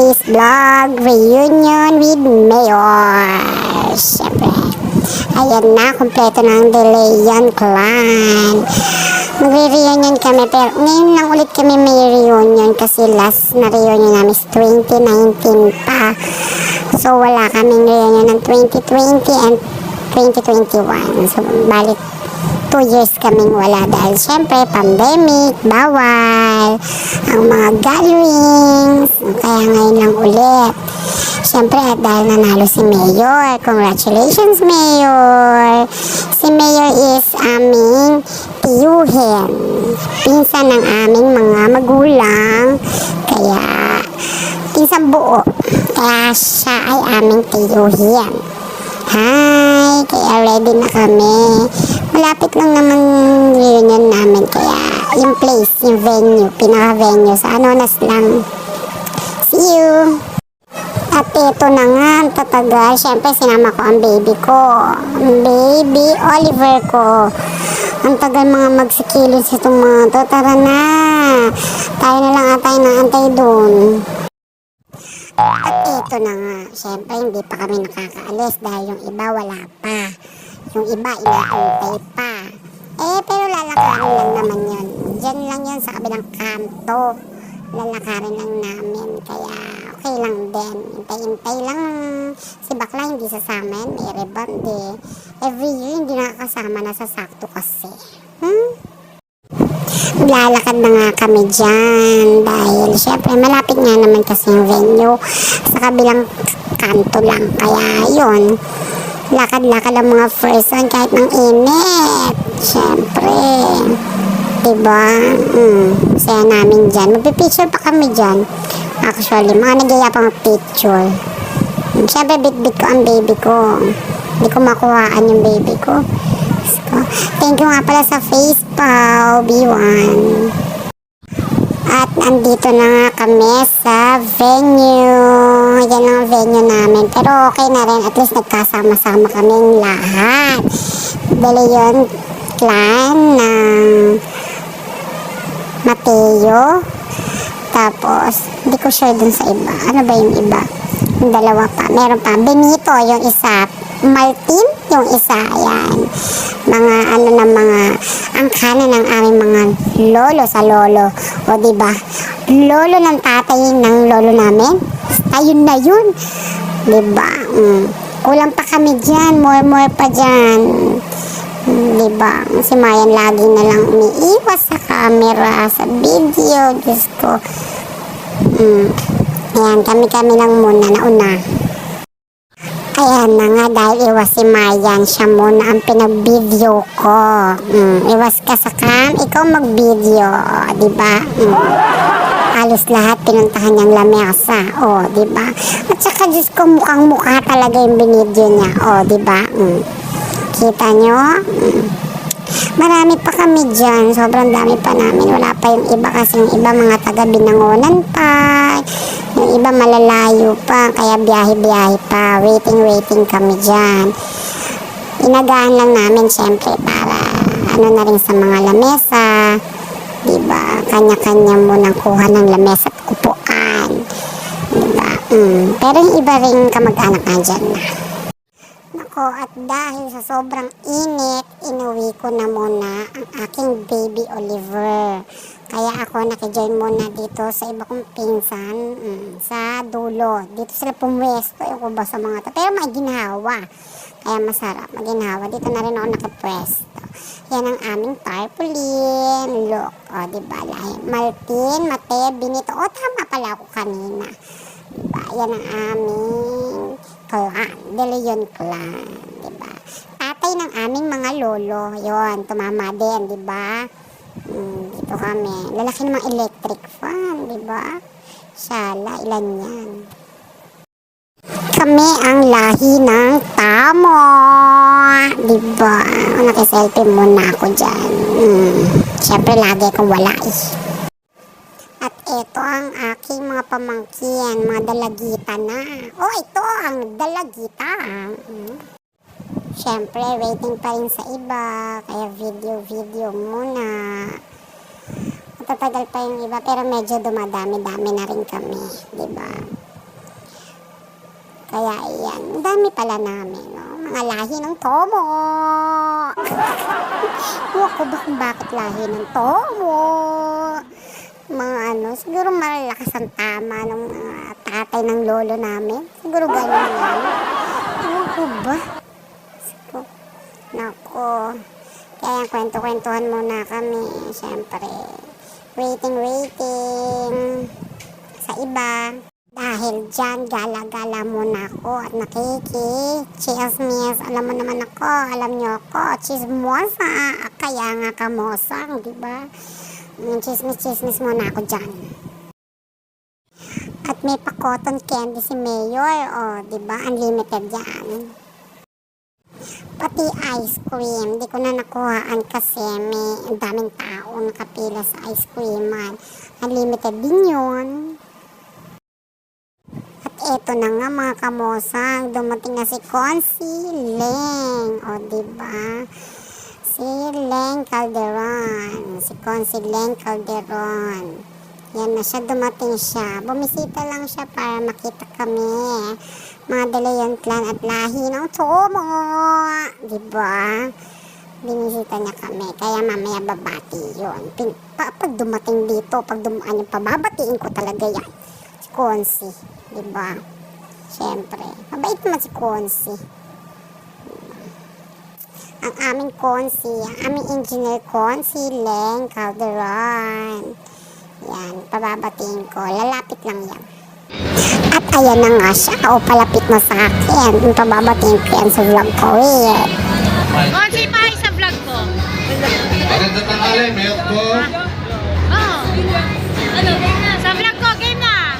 today's vlog, reunion with Mayor. Siyempre, ayan na, kompleto na ang De Leon clan. Magre-reunion kami, pero ngayon lang ulit kami may reunion kasi last na reunion namin is 2019 pa. So, wala kaming reunion ng 2020 and 2021. So, balik 2 years kaming wala dahil syempre pandemic, bawal ang mga gatherings, kaya ngayon lang ulit. Syempre at dahil nanalo si Mayor, congratulations Mayor. Si Mayor is aming tiyuhin, pinsan ng aming mga magulang, kaya pinsan buo, kaya siya ay aming tiyuhin. Hi! Kaya ready na kami. Malapit lang naman reunion namin. Kaya yung place, yung venue, pinaka-venue sa Anonas lang. See you! At ito na nga, ang tatagal. Siyempre, sinama ko ang baby ko. Baby Oliver ko. Ang tagal mga magsikilos itong mga to. Tara na! Tayo na lang atay na antay doon. At ito na nga, syempre hindi pa kami nakakaalis dahil yung iba wala pa. Yung iba inaantay pa. Pero lalakarin lang naman yun. Diyan lang yun sa kabilang kanto. Lalakarin lang namin. Kaya okay lang din. Hintay-hintay lang. Si bakla hindi sasama yan. May reband eh. Every year hindi nakakasama na sa sakto kasi. Lalakad na nga kami dyan dahil syempre malapit nga naman kasi yung venue sa kabilang kanto lang, kaya yun, lakad-lakad ang mga first one kahit ng init, syempre diba, saya namin dyan, magpipicture pa kami dyan actually, mga nagyaya pang picture, syempre bit-bit ko ang baby ko, hindi ko makuhaan yung baby ko. Thank you nga pala sa FacePal B1. At andito na nga kami sa venue. Yan ang venue namin. Pero okay na rin. At least nagkasama-sama kaming lahat. De Leon clan ng Mateo. Tapos, hindi ko sure dun sa iba. Ano ba yung iba? Yung dalawa pa. Meron pa. Benito yung isa. Martin yung isa. Ayan. Mga ano na mga angkanan ng aming mga lolo sa lolo. O diba? Lolo ng tatay ng lolo namin. Ayun na yun. Diba? Kulang pa kami dyan. More pa dyan. Diba? Si Mayan lagi na lang umiiwas sa camera, sa video. Diyos ko. Ayan, kami lang muna nauna. Ayan na nga, dahil iwas si Mayan, siya muna ang pinag-video ko. Iwas ka sa cam, ikaw mag-video, diba? Halos lahat pinuntahan niyang lamesa, diba? At saka, Diyos ko, mukhang-mukha talaga yung binidyo niya, diba? Kita nyo? Marami pa kami dyan, sobrang dami pa namin. Wala pa yung iba kasi yung iba mga taga-Binangonan pa. Yung iba malalayo pa, kaya biyahe-biyahe pa. Waiting kami dyan. Inagaan lang namin syempre para ano na rin sa mga lamesa. Diba? Kanya-kanya munang kuha ng lamesa at upuan. Diba? Pero yung iba rin kamag-anak na dyan na. Nako, at dahil sa sobrang init, inuwi ko na muna ang aking baby Oliver. Kaya ako nakijoin muna dito sa iba kong pinsan sa dulo. Dito sila pumwesto, yung ko ba sa mga to. Pero may ginhawa. Kaya masarap, maginhawa. Dito na rin ako nakipwesto. Yan ang aming tarpaulin. Look, diba? Martin, Mate, Benito. Tama pala ako kanina. Diba? Yan ang aming clan. De Leon clan. Diba? Tatay ng aming mga lolo. Yon, tumama din, diba? Dito kami. Lalaki namang electric fan, diba? Sala, ilan yan? Kami ang lahi ng Tamo. Diba? Nakiselfie muna ako dyan. Siyempre, lagi akong wala eh. At ito ang aking mga pamangkin, mga dalagita na. Ito ang dalagita. Siyempre, waiting pa rin sa iba. Kaya video muna. Matatagal pa yung iba, pero medyo dumadami-dami na rin kami. Diba? Kaya yan, ang dami pala namin, no? Mga lahi ng Tomo. Huwag ko ba kung bakit lahi ng Tomo? Mga siguro malakas ang tama ng tatay ng lolo namin. Siguro ganun yan. Huwag ko ba? Nako. Kaya kwento-kwentuhan muna kami. Siyempre, waiting sa iba. Dahil dyan, gala-gala muna ako at chismis. Alam mo naman ako, alam nyo ako, chismosa. Kaya nga kamosang, di ba? Chismis muna ako dyan. At may pa-cotton candy si Mayor, di ba? Unlimited yan. Pati ice cream, di ko na nakuhaan kasi may daming tao nakapila sa ice creaman. Unlimited din yun. At eto na nga mga kamosang, dumating na si Consi Leng. Diba? Si Leng Calderon. Si Consi Leng Calderon. Yan na siya, dumating siya. Bumisita lang siya para makita kami. Mga De Leon clan at lahi ng Tomo. Diba? Binisita niya kami. Kaya mamaya babati yun. Pag dumating dito, pag dumaan yung pababatiin ko talaga yan. Si Consi. Diba? Siyempre. Mabait naman si Consi. Ang aming Consi, ang aming engineer Consi Leng Calderon. Yan, pababatiin ko. Lalapit lang yan. At ayan na nga siya. Palapit na sa akin. Pababatiin ko yan sa vlog ko. Consi pa sa vlog ko. Magandang tanghali, Mayor po. Sa vlog ko, game na.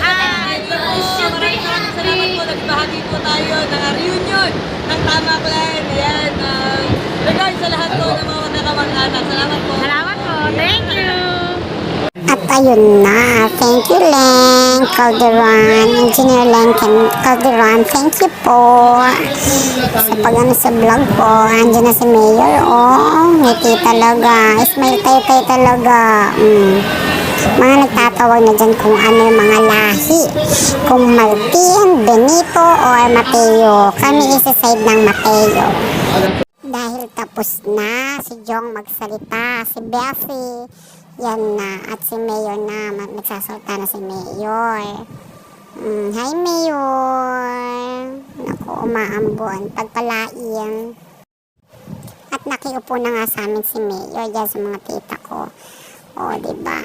Hi. Maraming salamat po. Nagbahagi po tayo ng reunion ng Tama Clan. Yan. Regards sa lahat po ng mga nakamag-anak. Salamat po. Salamat po. Thank you. At ayun na. Thank you, Leng Calderon. Engineer Leng Calderon. Thank you po. Sa vlog ko, andyan na si Mayor. Ngiti talaga. Smile tayo talaga. Mga nagtatawag na dyan kung ano yung mga lahi. Kung Martin, Benito, or Mateo. Kami isa-side ng Mateo. Dahil tapos na si Jong magsalita, si Bessie, yan na. At si Mayor na, magsasalita na si Mayor. Hi Mayor. Naku, umaambon. Pagpalain. At nakiupo na nga sa amin si Mayor dyan sa mga tita ko. Diba?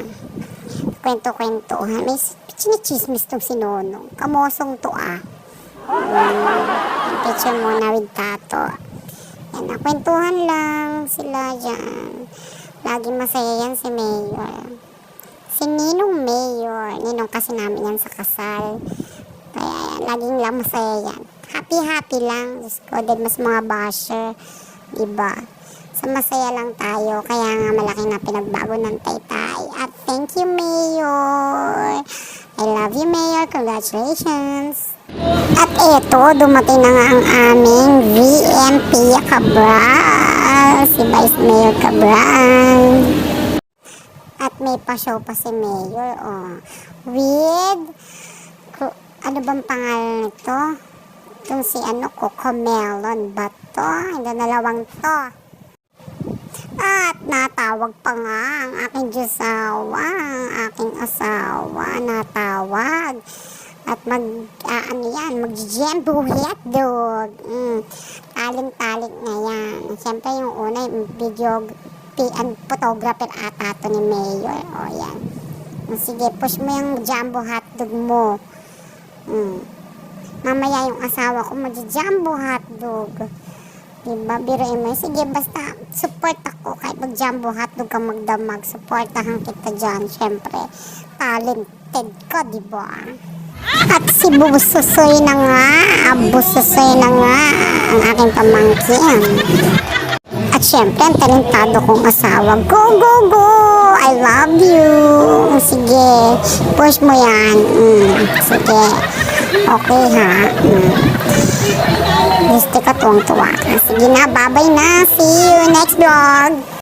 Kwento-kwentuhan. May chinichismis tong si Nonong. Kamosong to picture muna with Tato. Yan, kwentuhan lang sila dyan. Lagi masaya yan si Mayor. Si Ninong Mayor. Ninong kasi namin yan sa kasal. Kaya yan, laging lang masaya yan. Happy lang. Diyos ko, din mas mga basher. Diba? So, masaya lang tayo. Kaya nga malaki na pinagbago ng taytay. At thank you, Mayor. I love you, Mayor. Congratulations. At eto, dumating na nga ang aming VMP Cabral. Si Vice Mayor Cabral. At may pa-show pa si Mayor, with, ano bang pangalan nito? Itong si Cocomelon ba to? Hindi, dalawang to. At natawag pa nga ang aking Diyosawa, ang aking asawa, natawag. At mag-jembo hotdog. Taling-talik na yan. Siyempre yung una, yung video, photographer ata to ni Mayor. Yan. Sige, push mo yung jumbo hotdog mo. Mamaya yung asawa ko mag-jumbo hotdog. Diba? Biruin mo. Sige, basta support ako. Kahit mag-jumbo hotdog ka magdamag, supportahan kita dyan. Siyempre, talented ka, diba? At si Bususoy na nga. Bususoy na nga ang aking pamangkin. At syempre, ang talentado kong asawa. Go, go, go! I love you! Sige, push mo yan. Sige. Okay, ha? Gusto ka tuwang-tuwa ka. Sige na, bye-bye na. See you next vlog.